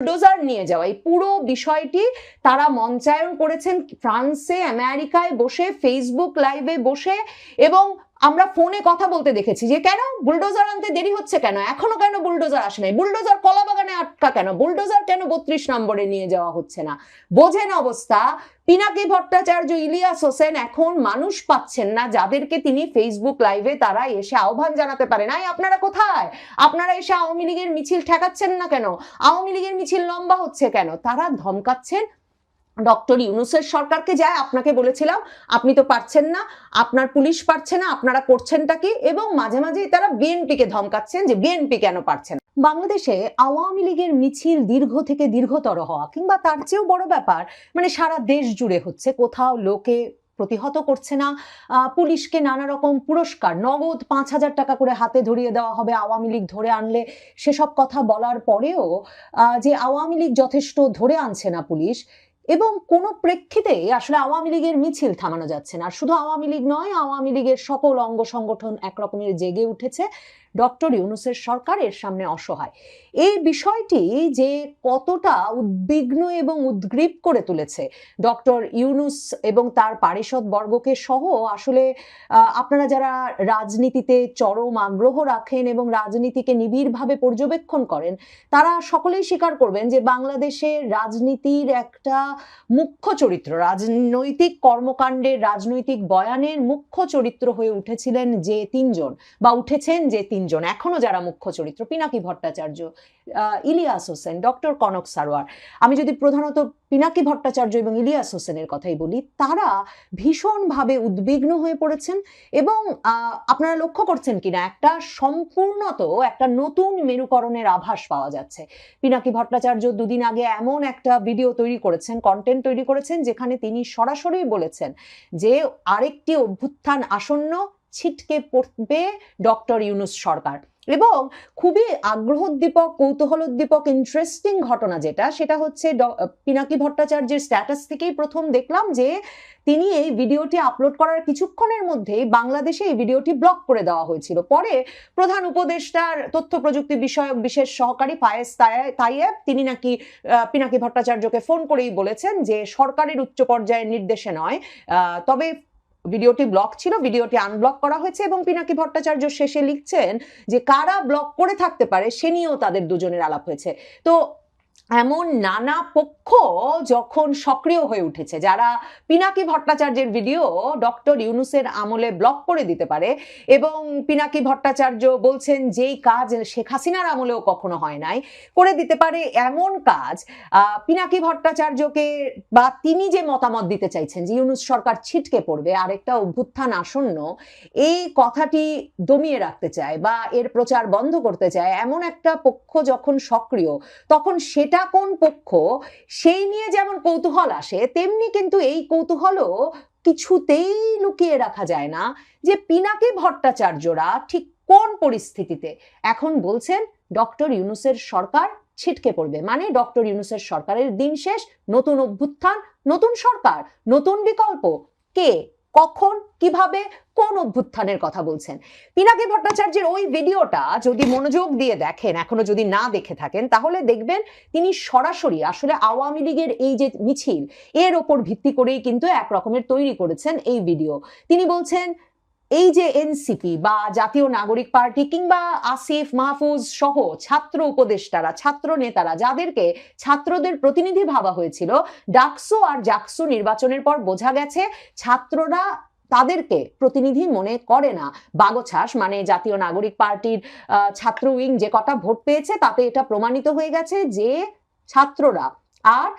Bulldozer নিয়ে যাওয়া এই পুরো বিষয়টি তারা মঞ্চায়ন করেছেন ফ্রান্সে, আমেরিকায় বসে, ফেসবুক লাইভে বসে, এবং আমরা ফোনে কথা বলতে দেখেছি যে কেন বুলডোজার আনতে দেরি হচ্ছে, কেন এখনো কেন বুলডোজার আসে নাই, বুলডোজার কলা বাগানে আটকা কেন, বুলডোজার কেন 32 নম্বরে নিয়ে যাওয়া হচ্ছে না। বোঝেন অবস্থা। পিনাকি ভট্টাচার্য, ইলিয়াস হোসেন এখন মানুষ পাচ্ছেন না যাদেরকে তিনি ফেসবুক লাইভে তারা এসে আহ্বান জানাতে পারেন। আপনারা কোথায়? আপনারা এসে আওয়ামী লীগের মিছিল ঠেকাচ্ছেন না কেন? আওয়ামী লীগের মিছিল লম্বা হচ্ছে কেন? তারা ধমকাচ্ছেন ডক্টর ইউনূসের সরকারকে, যায় আপনাকে বলেছিলাম আপনি তো পারছেন না, আপনার পুলিশ পারছে না, আপনারা করছেনটা কি? এবং মাঝে মাঝে তারা বিএনপিকে ধমকাচ্ছেন যে বিএনপি কেন পারছেন। বাংলাদেশে আওয়ামী লীগের মিছিল দীর্ঘ থেকে দীর্ঘতর হওয়া, কিংবা তার চেয়েও বড় ব্যাপার, মানে সারা দেশ জুড়ে হচ্ছে, কোথাও লোকে প্রতিহত করছে না, পুলিশকে নানা রকম পুরস্কার, নগদ 5,000 টাকা করে হাতে ধরিয়ে দেওয়া হবে আওয়ামী লীগ ধরে আনলে, সেসব কথা বলার পরেও যে আওয়ামী লীগ যথেষ্ট ধরে আনছে না পুলিশ, এবং কোনো প্রেক্ষিতে আসলে আওয়ামী লীগের মিছিল থামানো যাচ্ছে না। আর শুধু আওয়ামী লীগ নয়, আওয়ামী লীগের সকল অঙ্গ সংগঠন একরকমের জেগে উঠেছে, ডক্টর ইউনূসের সরকার এর সামনে অসহায়। এই বিষয়টি যে কতটা উদ্বিগ্ন এবং উদ্গ্রীব করে তুলেছে ডক্টর ইউনূস এবং তার পারিষদ বর্গকে সহ, আসলে আপনারা যারা রাজনীতিতে চরম আগ্রহ রাখেন এবং রাজনীতিকে নিবিড়ভাবে পর্যবেক্ষণ করেন, তারা সকলেই স্বীকার করবেন যে বাংলাদেশের রাজনীতির একটা মুখ্য চরিত্র, রাজনৈতিক কর্মকাণ্ডের, রাজনৈতিক বয়ানের মুখ্য চরিত্র হয়ে উঠেছিলেন যে তিনজন, বা উঠেছেন যে তিনজন, এখনো যারা মুখ্য চরিত্র, পিনাকি ভট্টাচার্য, ইলিয়াস হোসেন, ডক্টর কনক সারোয়ার। আমি যদি প্রধানত পিনাকি ভট্টাচার্য এবং ইলিয়াস হোসেনের কথাই বলি, তারা ভীষণভাবে উদ্বিগ্ন হয়ে পড়েছেন। এবং আপনারা লক্ষ্য করছেন কিনা, একটা সম্পূর্ণত একটা নতুন মেরুকরণের আভাস পাওয়া যাচ্ছে। পিনাকি ভট্টাচার্য দুদিন আগে এমন একটা ভিডিও তৈরি করেছেন, কন্টেন্ট তৈরি করেছেন, যেখানে তিনি সরাসরি বলেছেন যে আরেকটি অভ্যুত্থান আসন্ন, ছিটকে পড়বে ডক্টর ইউনূস সরকার। এবং খুবই আগ্রহোদ্দীপক, কৌতূহলোদ্দীপক, ইন্টারেস্টিং ঘটনা যেটা, সেটা হচ্ছে পিনাকি ভট্টাচার্যের স্ট্যাটাস থেকেই প্রথম দেখলাম যে তিনি এই ভিডিওটি আপলোড করার কিছুক্ষণের মধ্যেই বাংলাদেশে এই ভিডিওটি ব্লক করে দেওয়া হয়েছিল। পরে প্রধান উপদেষ্টার তথ্য প্রযুক্তি বিষয়ক বিশেষ সহকারী ফায়েজ তাইয়েব, তিনি নাকি পিনাকি ভট্টাচার্যকে ফোন করেই বলেছেন যে সরকারের উচ্চ পর্যায়ের নির্দেশে নয়, তবে ভিডিওটি ব্লক ছিল, ভিডিওটি আনব্লক করা হয়েছে। এবং পিনাকি ভট্টাচার্য শেষে লিখছেন যে কারা ব্লক করে থাকতে পারে সে নিয়েও তাদের দুজনের আলাপ হয়েছে। তো এমন নানা পক্ষ যখন সক্রিয় হয়ে উঠেছে, যারা পিনাকি ভট্টাচার্যের ভিডিও ডক্টর ইউনূসের আমলে ব্লক করে দিতে পারে, এবং পিনাকি ভট্টাচার্য বলছেন যেই কাজ শেখ হাসিনার আমলেও কখনো হয় নাই, করে দিতে পারে এমন কাজ, পিনাকি ভট্টাচার্যকে বা তিনি যে মতামত দিতে চাইছেন যে ইউনূস সরকার ছিটকে পড়বে, আরেকটা অভ্যুত্থান আসন্ন, এই কথাটি দমিয়ে রাখতে চায় বা এর প্রচার বন্ধ করতে চায়, এমন একটা পক্ষ যখন সক্রিয়, তখন সেটা কোন পক্ষ সেই নিয়ে যেমন কৌতূহল আসে, তেমনি কিন্তু এই কৌতূহলও কিছুতেই লুকিয়ে রাখা যায় না যে পিনাকি ভট্টাচার্যরা ঠিক কোন পরিস্থিতিতে এখন বলছেন ডক্টর ইউনূসের সরকার ছিটকে পড়বে, মানে ডক্টর ইউনূসের সরকারের দিন শেষ, নতুন অভ্যুত্থান, নতুন সরকার, নতুন বিকল্প। কে, কখন, কিভাবে, কোন অভ্যুত্থানের কথা বলছেন? পিনাকি ভট্টাচার্যের ওই ভিডিওটা যদি মনোযোগ দিয়ে দেখেন, এখনো যদি না দেখে থাকেন, তাহলে দেখবেন তিনি সরাসরি আসলে আওয়ামী লীগের এই যে মিছিল, এর ওপর ভিত্তি করেই কিন্তু এক রকমের তৈরি করেছেন এই ভিডিও। তিনি বলছেন এই যে এনসিপি বা জাতীয় নাগরিক পার্টি কিংবা আসিফ মাহফুজ সহ ছাত্র উপদেষ্টারা, ছাত্র নেতারা, যাদেরকে ছাত্রদের প্রতিনিধি ভাবা হয়েছিল, ডাকসু আর জাকসু নির্বাচনের পর বোঝা গেছে ছাত্ররা তাদেরকে প্রতিনিধি মনে করে না। বাগছাস মানে জাতীয় নাগরিক পার্টির ছাত্র উইং যে কটা ভোট পেয়েছে, তাতে এটা প্রমাণিত হয়ে গেছে যে ছাত্ররা আর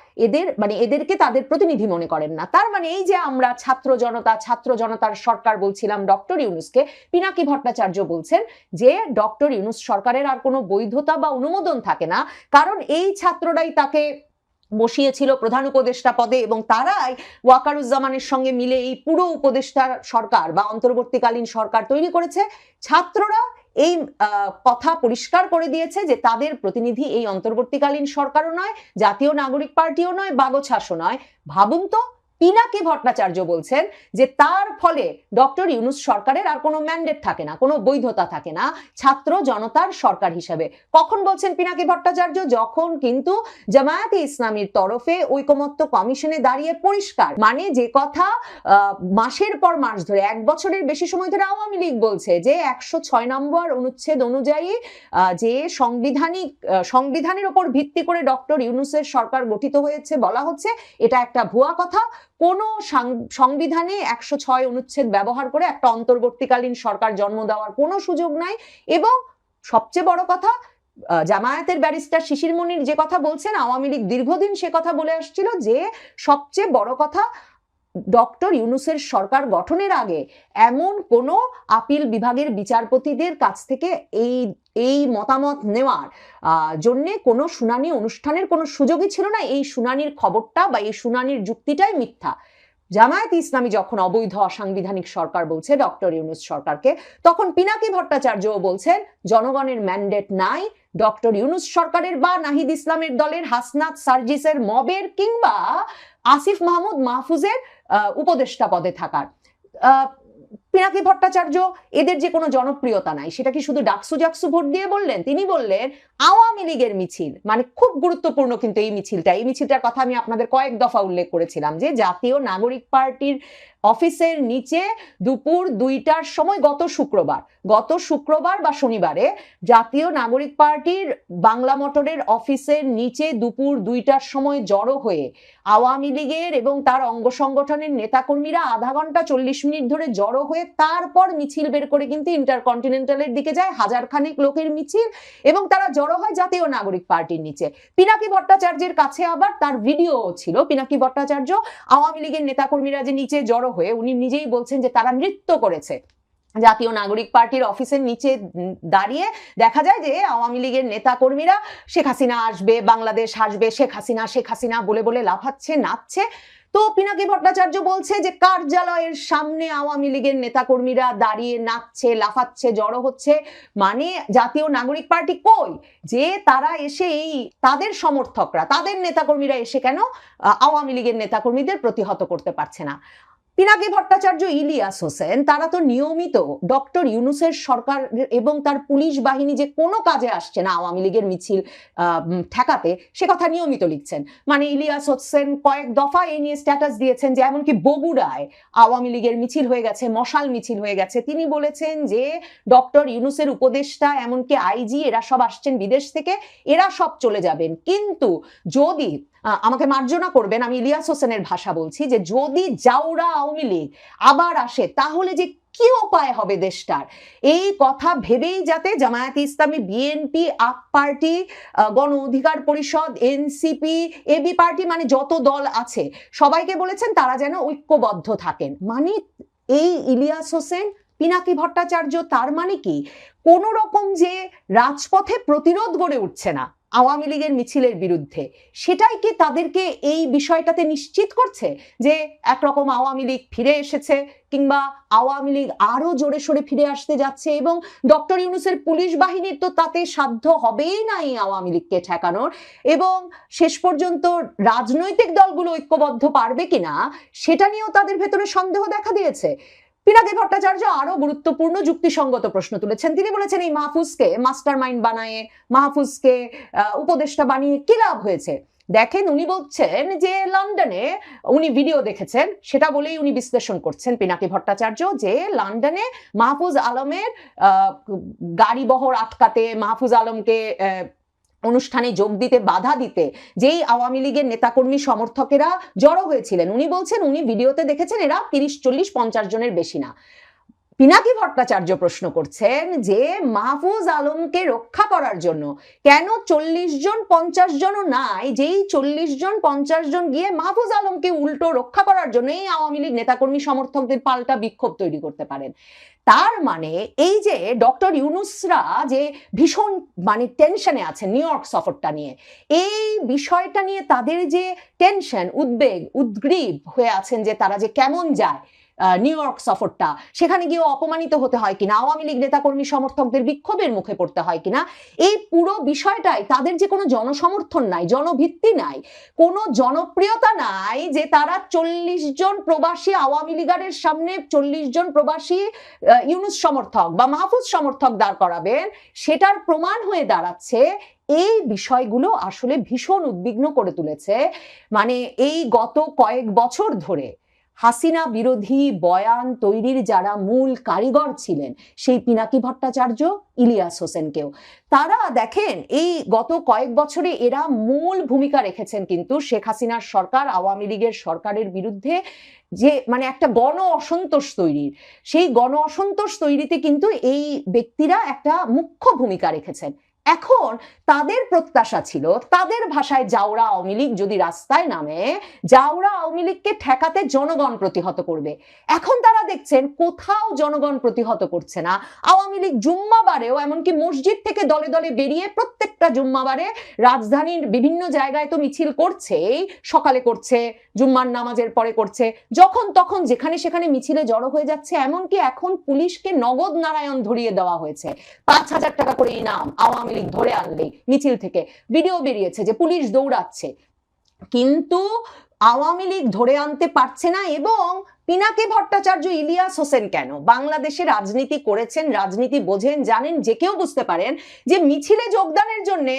এদেরকে তাদের প্রতিনিধি মনে করেন না। তার মানে এই যে আমরা ছাত্র জনতার সরকার বলছিলাম ডক্টর ইউনূসকে, পিনাকি ভট্টাচার্য বলছেন যে ডক্টর ইউনূস সরকারের আর কোনো বৈধতা বা অনুমোদন থাকে না, কারণ এই ছাত্ররাই তাকে বসিয়েছিল প্রধান উপদেষ্টা পদে, এবং তারাই ওয়াকারুজ্জামানের সঙ্গে মিলে এই পুরো উপদেষ্টা সরকার বা অন্তর্বর্তীকালীন সরকার তৈরি করেছে। ছাত্ররা এই কথা পরিষ্কার করে দিয়েছে যে তাদের প্রতিনিধি এই অন্তর্বর্তীকালীন সরকারও নয়, জাতীয় নাগরিক পার্টিও নয়, বাগছাসও নয়। ভাবুন তো, পিনাকি ভট্টাচার্য বলছেন যে তার ফলে ডক্টর ইউনূস সরকারের আর কোনো ম্যান্ডেট থাকে না, কোনো বৈধতা থাকে না ছাত্র জনতার সরকার হিসেবে। কখন বলছেন পিনাকি ভট্টাচার্য? যখন কিন্তু জামায়াতে ইসলামীর তরফে ঐকমত্য কমিশনে দাঁড়িয়ে পরিষ্কার, মানে যে কথা মাসের পর মাস ধরে, 1 বছরের বেশি সময় ধরে আওয়ামী লীগ বলছে যে 106 নম্বর অনুচ্ছেদ অনুযায়ী যে সংবিধানের উপর ভিত্তি করে ডক্টর ইউনূসের সরকার গঠিত হয়েছে বলা হচ্ছে, এটা একটা ভুয়া কথা। কোন সংবিধানে 106 অনুচ্ছেদ ব্যবহার করে একটা অন্তর্বর্তীকালীন সরকার জন্ম দেওয়ার কোনো সুযোগ নাই। এবং সবচেয়ে বড় কথা, জামায়াতের ব্যারিস্টার শিশির মনির যে কথা বলছেন, আওয়ামী লীগ দীর্ঘদিন সে কথা বলে আসছিল যে সবচেয়ে বড় কথা, ডক্টর ইউনূসের সরকার গঠনের আগে এমন কোনো আপিল বিভাগের বিচারপতিদের কাছ থেকে এই মতামত নেওয়ার জন্য কোনো শুনানি অনুষ্ঠানের কোনো সুযোগই ছিল না। এই শুনানির খবরটা বা এই শুনানির যুক্তিটাই মিথ্যা। জামায়াত ইসলামী যখন অবৈধ অসাংবিধানিক সরকার বলছে ডক্টর ইউনূস সরকারকে, তখন পিনাকি ভট্টাচার্যও বলছেন জনগণের ম্যান্ডেট নাই ডক্টর ইউনূস সরকারের বা নাহিদ ইসলামের দলের হাসনাত সার্জিসের মবের কিংবা আসিফ মাহমুদ মাহফুজের উপদেষ্টা পদে থাকার। পিনাকি ভট্টাচার্য এদের যে কোনো জনপ্রিয়তা নাই, সেটা কি শুধু ডাকসু জাকসু ভোট দিয়ে বললেন? তিনি বললেন আওয়ামী লীগের মিছিল, মানে খুব গুরুত্বপূর্ণ কিন্তু এই মিছিলটার কথা আমি আপনাদের কয়েক দফা উল্লেখ করেছিলাম যে জাতীয় নাগরিক পার্টির অফিসের নিচে দুপুর 2টার সময় গত শুক্রবার বা শনিবারে জাতীয় নাগরিক পার্টির বাংলা মোটরের অফিসের নিচে দুপুর 2টার সময় জড়ো হয়ে আওয়ামী লীগের এবং তার অঙ্গ সংগঠনের নেতাকর্মীরা আধা ঘন্টা 40 মিনিট ধরে জড়ো হয়ে তারপর মিছিল বের করে কিন্তু ইন্টারকন্টিনেন্টালের দিকে যায়, 1000 খানেক লোকের মিছিল, এবং তারা জড়ো হয় জাতীয় নাগরিক পার্টির নিচে। পিনাকি ভট্টাচার্যের কাছে আবার তার ভিডিও ছিল। পিনাকি ভট্টাচার্য আওয়ামী লীগের নেতাকর্মীরা যে নিচে জড়ো হয়ে, উনি নিজেই বলছেন যে তারা নৃত্য করেছে জাতীয় নাগরিক পার্টির অফিসের নিচে দাঁড়িয়ে। দেখা যায় যে আওয়ামী লীগের নেতাকর্মীরা শেখ হাসিনা আসবে, বাংলাদেশ আসবে, শেখ হাসিনা বলে বলে লাফাচ্ছে, নাচছে। তো পিনাকি ভট্টাচার্য বলছে যে কার্যালয়ের সামনে আওয়ামী লীগের নেতাকর্মীরা দাঁড়িয়ে নাচছে, লাফাচ্ছে, জড়ো হচ্ছে, মানে জাতীয় নাগরিক পার্টি কই? যে তারা এসে তাদের সমর্থকরা, তাদের নেতাকর্মীরা এসে কেন আওয়ামী লীগের নেতাকর্মীদের প্রতিহত করতে পারছে না? পিনাকি ভট্টাচার্য, ইলিয়াস হোসেন, তারা তো নিয়মিত ডক্টর ইউনূসের সরকার এবং তার পুলিশ বাহিনী যে কোনো কাজে আসছে না আওয়ামী লীগের মিছিল ঠেকাতে, সে কথা নিয়মিত লিখছেন। মানে ইলিয়াস হোসেন কয়েক দফা এই নিয়ে স্ট্যাটাস দিয়েছেন যে এমনকি বগুড়ায় আওয়ামী লীগের মিছিল হয়ে গেছে, মশাল মিছিল হয়ে গেছে। তিনি বলেছেন যে ডক্টর ইউনূসের উপদেষ্টা, এমনকি আইজি, এরা সব আসছেন বিদেশ থেকে, এরা সব চলে যাবেন। কিন্তু যদি, আমাকে মার্জনা করবেন, আমি ইলিয়াস হোসেনের ভাষা বলছি, যে যদি জাউরা আওয়ামী লীগ আবার আসে তাহলে যে কি উপায় হবে দেশটার, এই কথা ভেবেই যাতে জামায়াতে ইসলামী, BNP, up party, Gono Odhikar পরিষদ, এনসিপি, এবি পার্টি, মানে যত দল আছে সবাইকে বলেছেন তারা যেন ঐক্যবদ্ধ থাকেন। মানে এই ইলিয়াস হোসেন, পিনাকি ভট্টাচার্য, তার মানে কি কোন রকম যে রাজপথে প্রতিরোধ গড়ে উঠছে না আওয়ামী লীগের মিছিলের বিরুদ্ধে, সেটাই কি তাদেরকে এই বিষয়টাতে নিশ্চিত করছে যে একরকম আওয়ামী লীগ ফিরে এসেছে, কিংবা আওয়ামী লীগ আরো জোরে সোরে ফিরে আসতে যাচ্ছে? এবং ডক্টর ইউনূসের পুলিশ বাহিনীর তো তাতে সাধ্য হবেই না এই আওয়ামী লীগকে ঠেকানোর, এবং শেষ পর্যন্ত রাজনৈতিক দলগুলো ঐক্যবদ্ধ পারবে কিনা সেটা নিয়েও তাদের ভেতরে সন্দেহ দেখা দিয়েছে। পিনাকি ভট্টাচার্য আরো গুরুত্বপূর্ণ যুক্তিসঙ্গত প্রশ্ন তুলেছেন। তিনি বলেছেন এই মাহফুজকে মাস্টার মাইন্ড বানায়, মাহফুজকে উপদেষ্টা বানিয়ে কি লাভ হয়েছে? দেখেন, উনি বলছেন যে লন্ডনে উনি ভিডিও দেখেছেন, সেটা বলেই উনি বিশ্লেষণ করছেন পিনাকি ভট্টাচার্য, যে লন্ডনে মাহফুজ আলমের গাড়ি বহর আটকাতে, মাহফুজ আলমকে অনুষ্ঠানে যোগ দিতে বাধা দিতে যেই আওয়ামী লীগের নেতাকর্মী সমর্থকেরা জড়ো হয়েছিলেন, উনি বলছেন উনি ভিডিওতে দেখেছেন এরা 30, 40, 50 জনের বেশি না। পিনাকি ভট্টাচার্য প্রশ্ন করছেন যে মাহফুজ আলমকে রক্ষা করার জন্য কেন 40 জন 50 জনও নাই, যেই 40 জন 50 জন গিয়ে মাহফুজ আলমকে উল্টো রক্ষা করার জন্য এই আওয়ামী লীগ নেতাকর্মী সমর্থকদের পাল্টা বিক্ষোভ তৈরি করতে পারেন। তার মানে এই যে ডক্টর ইউনূসরা যে ভীষণ মানে টেনশনে আছেন নিউ ইয়র্ক সফরটা নিয়ে, এই বিষয়টা নিয়ে তাদের যে টেনশন, উদ্বেগ, উদ্গ্রীব হয়ে আছেন যে তারা যে কেমন যায়, নিউ ইয়র্ক সফরটা, সেখানে গিয়ে অপমানিত হতে হয় কিনা, আওয়ামী লীগ নেতাকর্মী সমর্থকদের বিক্ষোভের মুখে পড়তে হয় কিনা, এই পুরো বিষয়টাই তাদের যে কোনো জনসমর্থন নাই, জনভিত্তি নাই, কোনো জনপ্রিয়তা নাই, যে তারা 40 জন প্রবাসী আওয়ামী লীগারের সামনে 40 জন প্রবাসী ইউনূস সমর্থক বা মাহফুজ সমর্থক দাঁড় করাবেন, সেটার প্রমাণ হয়ে দাঁড়াচ্ছে। এই বিষয়গুলো আসলে ভীষণ উদ্বিগ্ন করে তুলেছে। মানে এই গত কয়েক বছর ধরে হাসিনা বিরোধী বয়ান তৈরির যারা মূল কারিগর ছিলেন, সেই পিনাকি ভট্টাচার্য, ইলিয়াস হোসেনকেও, তারা দেখেন এই গত কয়েক বছরে এরা মূল ভূমিকা রেখেছেন কিন্তু শেখ হাসিনার সরকার, আওয়ামী লীগের সরকারের বিরুদ্ধে যে মানে একটা গণ অসন্তোষ তৈরির, সেই গণ অসন্তোষ তৈরিতে কিন্তু এই ব্যক্তিরা একটা মুখ্য ভূমিকা রেখেছেন। এখন তাদের প্রত্যাশা ছিল, তাদের ভাষায় জাউরা আওয়ামী লীগ যদি রাস্তায় নামে, জাউরা আওয়ামী লীগকে ঠেকাতে জনগণ প্রতিহত করবে। এখন তারা দেখছেন কোথাও জনগণ প্রতিহত করছে না। আওয়ামী লীগ জুম্মাবারেও, এমনকি মসজিদ থেকে দলে দলে বেরিয়ে প্রত্যেকটা জুম্মাবারে রাজধানীর বিভিন্ন জায়গায় তো মিছিল করছেই, সকালে করছে, জুম্মার নামাজের পরে করছে, যখন তখন যেখানে সেখানে মিছিলে জড়ো হয়ে যাচ্ছে। এমনকি এখন পুলিশকে নগদ নারায়ণ ধরিয়ে দেওয়া হয়েছে, 5,000 টাকা করে ইনাম আওয়ামী লীগ ধরে আনলেই। মিছিল থেকে ভিডিও বেরিয়েছে যে পুলিশ দৌড়াচ্ছে, কিন্তু আওয়ামী লীগ ধরে আনতে পারছে না। এবং পিনাকি ভট্টাচার্য, ইলিয়াস হোসেন কেন বাংলাদেশে রাজনীতি করেছেন, রাজনীতি বোঝেন, জানেন, যে কেউ বুঝতে পারেন যে মিছিলে যোগদানের জন্য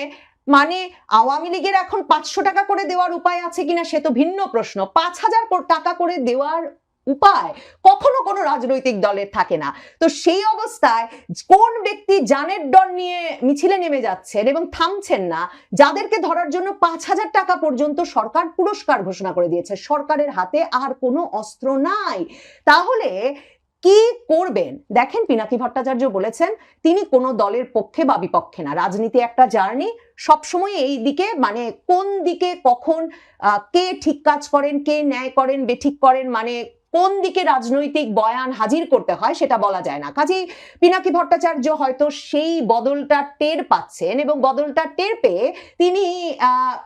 মানে আওয়ামী লীগের এখন 500 টাকা করে দেওয়ার উপায় আছে কিনা সে তো ভিন্ন প্রশ্ন, 5,000 টাকা করে দেওয়ার উপায় কখনো কোনো রাজনৈতিক দলের থাকে না। তো সেই অবস্থায় কোন ব্যক্তি জানের ডর নিয়ে মিছিলে নেমে যাচ্ছেন এবং থামছেন না, যাদেরকে ধরার জন্য 5,000 টাকা পর্যন্ত সরকার পুরস্কার ঘোষণা করে দিয়েছে, সরকারের হাতে আর কোনো অস্ত্র নাই, তাহলে কি করবেন? দেখেন, পিনাকি ভট্টাচার্য বলেছেন তিনি কোনো দলের পক্ষে বা বিপক্ষে না, রাজনীতি একটা জার্নি, সবসময় এই দিকে মানে কোন দিকে কখন কে ঠিক কাজ করেন, কে ন্যায় করেন, বেঠিক করেন, মানে কোন দিকে রাজনৈতিক বয়ান হাজির করতে হয় সেটা বলা যায় না। কাজেই পিনাকি ভট্টাচার্য হয়তো সেই বদলটা টের পাচ্ছেন এবং বদলটা টের পেয়ে তিনি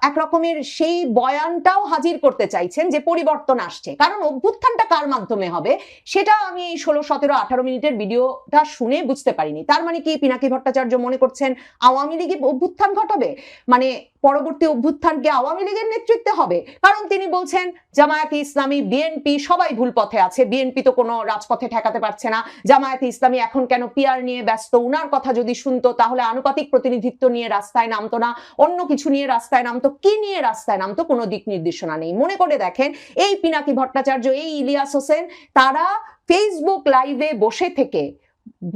এক রকমের সেই বয়ানটাও হাজির করতে চাইছেন যে পরিবর্তন আসছে। কারণ অভ্যুত্থানটা কার মাধ্যমে হবে সেটা আমি এই 16, 17, 18 মিনিটের ভিডিওটা শুনে বুঝতে পারিনি। তার মানে কি পিনাকি ভট্টাচার্য মনে করছেন আওয়ামী লীগই অভ্যুত্থান ঘটাবে, মানে পরবর্তী অভ্যুত্থানকে আওয়ামী লীগের নেতৃত্বে হবে? কারণ তিনি বলছেন জামায়াতে ইসলামী, বিএনপি সবাই ভুল পথে আছে, বিএনপি তো কোনো রাজপথে ঠেকাতে পারছে না, জামায়াতে ইসলামী এখন কেন পিআর নিয়ে ব্যস্ত, উনার কথা যদি শুনতো তাহলে আনুপাতিক প্রতিনিধিত্ব নিয়ে রাস্তায় নামতো না, অন্য কিছু নিয়ে রাস্তায় নামতো, কি নিয়ে রাস্তায় নামতো কোনো দিক নির্দেশনা নেই। মনে করে দেখেন, এই পিনাকি ভট্টাচার্য, এই ইলিয়াস হোসেন, তারা ফেসবুক লাইভে বসে থেকে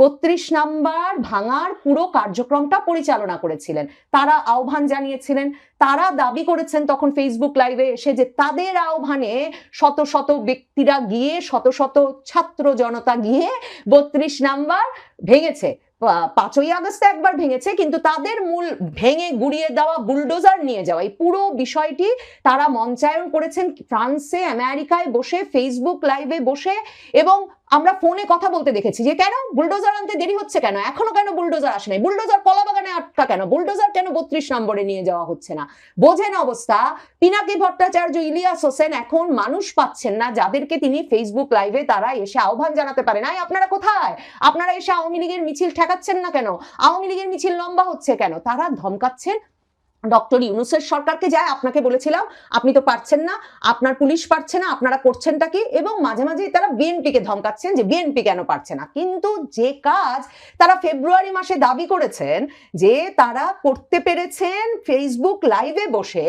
32 নাম্বার ভাঙার পুরো কার্যক্রমটা পরিচালনা করেছিলেন, তারা আহ্বান জানিয়েছিলেন, তারা দাবি করেছেন তখন ফেসবুক লাইভে এসে যে তাদের আহ্বানে শত শত ব্যক্তিরা গিয়ে, শত শত ছাত্র জনতা গিয়ে 32 নাম্বার ভেঙেছে। 5ই আগস্টে একবার ভেঙেছে, কিন্তু তাদের মূল ভেঙে গুড়িয়ে দেওয়া, বুলডোজার নিয়ে যাওয়া, এই পুরো বিষয়টি তারা মঞ্চায়ন করেছেন ফ্রান্সে, আমেরিকায় বসে, ফেসবুক লাইভে বসে। এবং আমরা ফোনে কথা বলতে দেখেছি যে কেন বুলডোজার আনতে দেরি হচ্ছে, কেন এখনো কেন বুলডোজার আসে নাই, বুলডোজার কলাবাগানে আটকা কেন, বুলডোজার কেন 32 নম্বরে নিয়ে যাওয়া হচ্ছে না। বোঝেন অবস্থা। পিনাকি ভট্টাচার্য, ইলিয়াস হোসেন এখন মানুষ পাচ্ছেন না যাদেরকে তিনি ফেসবুক লাইভে তারা এসে আহ্বান জানাতে পারেন, আই আপনারা কোথায়, আপনারা এসে আওয়ামী লীগের মিছিল ঠেকাচ্ছেন না কেন, আওয়ামী লীগের মিছিল লম্বা হচ্ছে কেন। তারা ধমকাচ্ছেন ডক্টর ইউনূসের সরকারকে, যায় আপনাকে বলেছিলাম আপনি তো পারছেন না, আপনার পুলিশ পারছে না, আপনারা করছেনটা কি। এবং মাঝে মাঝে তারা বিএনপিকে ধমকাচ্ছেন যে বিএনপি কেন পারছে না। কিন্তু যে কাজ তারা ফেব্রুয়ারি মাসে দাবি করেছেন যে তারা করতে পেরেছেন ফেসবুক লাইভে বসে,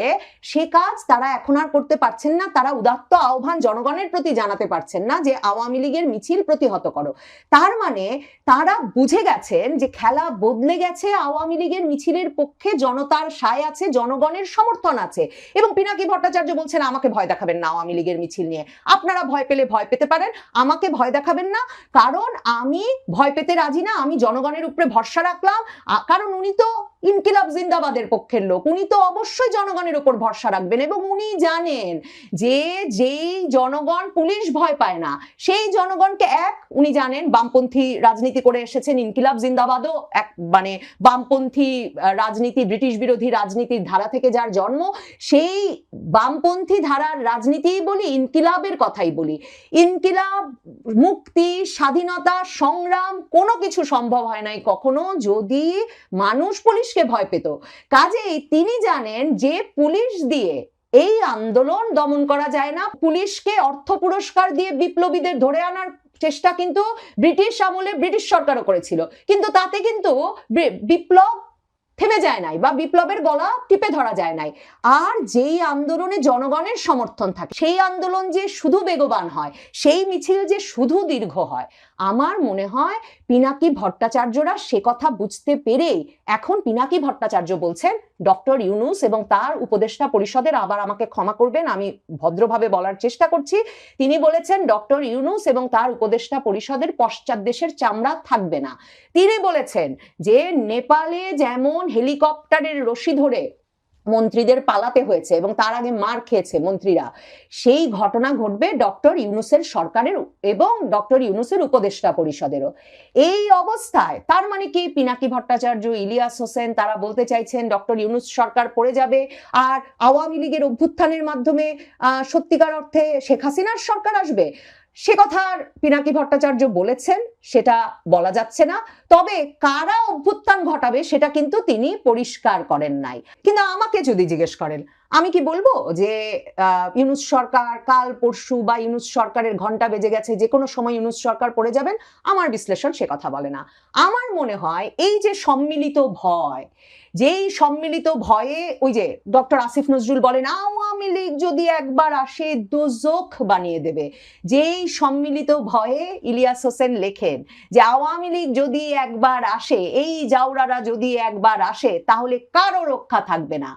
সে কাজ তারা এখন আর করতে পারছেন না। তারা উদাত্ত আহ্বান জনগণের প্রতি জানাতে পারছেন না যে আওয়ামী লীগের মিছিল প্রতিহত করো। তার মানে তারা বুঝে গেছেন যে খেলা বদলে গেছে, আওয়ামী লীগের মিছিলের পক্ষে জনতার সায় আছে, জনগণের সমর্থন আছে। এবং পিনাকি ভট্টাচার্য বলছেন আমাকে ভয় দেখাবেন না আওয়ামী লীগের মিছিল নিয়ে, আপনারা ভয় পেলে ভয় পেতে পারেন, আমাকে ভয় দেখাবেন না, কারণ আমি ভয় পেতে রাজি না, আমি জনগণের উপরে ভরসা রাখলাম। কারণ উনি তো ইনকিলাব জিন্দাবাদের পক্ষের লোক, উনি তো অবশ্যই জনগণের উপর ভরসা রাখবেন এবং উনি জানেন যে যেই জনগণ পুলিশ ভয় পায় না সেই জনগণকে উনি জানেন বামপন্থী রাজনীতি করে এসেছেন, ইনকিলাব জিন্দাবাদও এক মানে বামপন্থী রাজনীতি, ব্রিটিশ বিরোধী রাজনীতির ধারা থেকে যার জন্ম, সেই বামপন্থী ধারার রাজনীতি বলি, ইনকিলাবের কথাই বলি। ইনকিলাব, মুক্তি, স্বাধীনতা, সংগ্রাম কোনো কিছু সম্ভব হয় নাই কখনো যদি মানুষ পুলিশকে ভয় পেত। কাজেই তিনি জানেন যে পুলিশ দিয়ে এই আন্দোলন দমন করা যায় না। পুলিশকে অর্থ পুরস্কার দিয়ে বিপ্লবীদের ধরে আনার চেষ্টা কিন্তু ব্রিটিশ আমলে ব্রিটিশ সরকারও করেছিল, কিন্তু তাতে কিন্তু বিপ্লব থেমে যায় নাই বা বিপ্লবের গলা টিপে ধরা যায় নাই। আর যেই আন্দোলনে জনগণের সমর্থন থাকে সেই আন্দোলন যে শুধু বেগবান হয়, সেই মিছিল যে শুধু দীর্ঘ হয়, আমার মনে হয় পিনাকি ভট্টাচার্যরা সে কথা বুঝতে পেরেই এখন পিনাকি ভট্টাচার্য বলছেন ডক্টর ইউনূস এবং তার উপদেষ্টা পরিষদের, আবার আমাকে ক্ষমা করবেন আমি ভদ্রভাবে বলার চেষ্টা করছি, তিনি বলেছেন ডক্টর ইউনূস এবং তার উপদেষ্টা পরিষদের পশ্চাৎ দেশের চামড়া থাকবে না। তিনি বলেছেন যে নেপালে যেমন হেলিকপ্টারের রশি ধরে মন্ত্রীদের পালাতে হয়েছে এবং তার আগে মার খেয়েছে মন্ত্রীরা, সেই ঘটনা ঘটবে ডক্টর ইউনূসের সরকারের এবং ডক্টর ইউনূসের উপদেষ্টা পরিষদেরও। এই অবস্থায় তার মানে কি পিনাকি ভট্টাচার্য, ইলিয়াস হোসেন তারা বলতে চাইছেন ডক্টর ইউনূস সরকার পড়ে যাবে আর আওয়ামী লীগের অভ্যুত্থানের মাধ্যমে সত্যিকার অর্থে শেখ হাসিনার সরকার আসবে? সে কথা পিনাকি ভট্টাচার্য বলেছেন, সেটা বলা যাচ্ছে না। তবে কারা অভ্যুত্থান ঘটাবে সেটা কিন্তু তিনি পরিষ্কার করেন নাই। কিন্তু আমাকে যদি জিজ্ঞেস করেন, আমি কি বলবো যে ইউনূস সরকার কাল পরশু বা ইউনূস সরকারের ঘন্টা বেজে গেছে, যে কোনো সময় ইউনূস সরকার পড়ে যাবেন? আমার বিশ্লেষণ সে কথা বলে না। আমার মনে হয় এই যে সম্মিলিত ভয়, যেই সম্মিলিত ভয়ে ওই যে ডক্টর আসিফ নজরুল বলেন আওয়ামী লীগ যদি একবার আসে দোজখ বানিয়ে দেবে, যেই সম্মিলিত ভয়ে ইলিয়াস হোসেন লেখেন যে আওয়ামী লীগ যদি একবার আসে, এই জাউরারা যদি একবার আসে তাহলে কারো রক্ষা থাকবে না।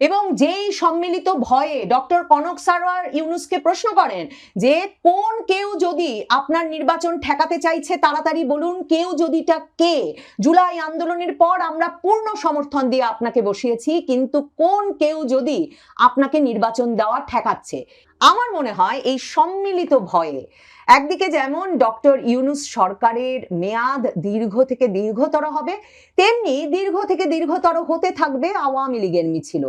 এবং যেই সম্মিলিত ভয়ে ডক্টর কনক সারোয়ার ইউনূসকে প্রশ্ন করেন যে কোন কেউ যদি আপনার নির্বাচন ঠেকাতে চাইছে তাড়াতাড়ি বলুন, কেউ যদিটা কে? জুলাই আন্দোলনের পর আমরা পূর্ণ সমর্থন দিয়ে আপনাকে বসিয়েছি, কিন্তু কোন কেউ যদি আপনাকে নির্বাচন দেওয়া ঠেকাচ্ছে? আমার মনে হয় এই সম্মিলিত ভয়ে একদিকে যেমন ডক্টর ইউনূস সরকারের মেয়াদ দীর্ঘ থেকে দীর্ঘতর হবে, তেমনি দীর্ঘ থেকে দীর্ঘতর হতে থাকবে আওয়ামী লীগের মিছিল।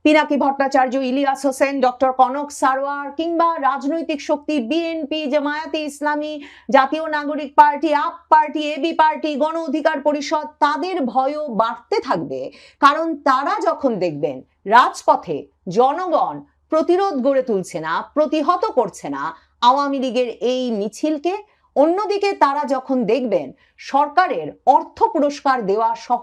পিনাকি ভট্টাচার্য, ইলিয়াস হোসেন, ডক্টর কনক সারোয়ার কিংবা রাজনৈতিক শক্তি বিএনপি, জামায়াতে ইসলামী, জাতীয় নাগরিক পার্টি, আপ party, AB party, Gono Odhikar পরিষদ, তাদের ভয়ও বাড়তে থাকবে। কারণ তারা যখন দেখবেন রাজপথে জনগণ প্রতিরোধ গড়ে তুলছে না, প্রতিহত করছে না আওয়ামী লীগের এই মিছিলকে, অন্যদিকে তারা যখন দেখবেন সরকারের অর্থ পুরস্কার দেওয়া সহ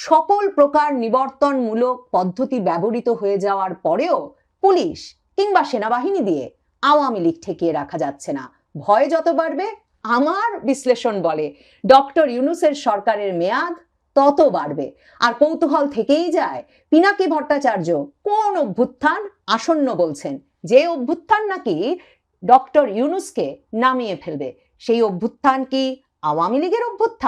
সকল প্রকার নিবর্তনমূলক পদ্ধতি ব্যবহৃত হয়ে যাওয়ার পরেও পুলিশ কিংবা সেনাবাহিনী দিয়ে আওয়ামী লীগ ঠেকিয়ে রাখা যাচ্ছে না, ভয় যত বাড়বে আমার বিশ্লেষণ বলে ডক্টর ইউনূসের সরকারের মেয়াদ তত বাড়বে। আর কৌতূহল থেকেই যায় পিনাকি ভট্টাচার্য কোন অভ্যুত্থান আসন্ন বলছেন, যে অভ্যুত্থান নাকি ডক্টর ইউনূসকে নামিয়ে ফেলবে। সেই অভ্যুত্থান কি আওয়ামী লীগের অভ্যুত্থান?